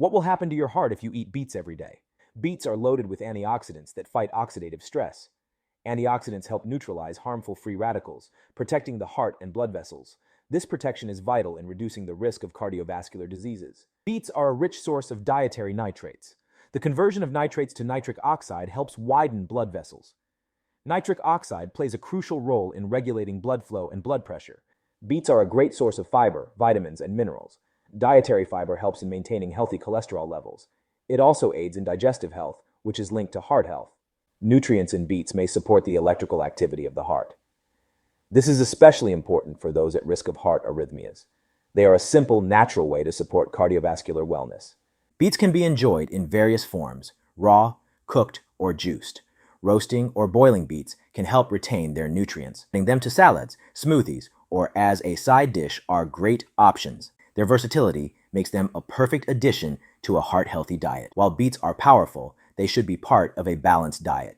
What will happen to your heart if you eat beets every day? Beets are loaded with antioxidants that fight oxidative stress. Antioxidants help neutralize harmful free radicals, protecting the heart and blood vessels. This protection is vital in reducing the risk of cardiovascular diseases. Beets are a rich source of dietary nitrates. The conversion of nitrates to nitric oxide helps widen blood vessels. Nitric oxide plays a crucial role in regulating blood flow and blood pressure. Beets are a great source of fiber, vitamins, and minerals. Dietary fiber helps in maintaining healthy cholesterol levels. It also aids in digestive health, which is linked to heart health. Nutrients in beets may support the electrical activity of the heart. This is especially important for those at risk of heart arrhythmias. They are a simple, natural way to support cardiovascular wellness. Beets can be enjoyed in various forms: raw, cooked, or juiced. Roasting or boiling beets can help retain their nutrients. Adding them to salads, smoothies, or as a side dish are great options. Their versatility makes them a perfect addition to a heart-healthy diet. While beets are powerful, they should be part of a balanced diet.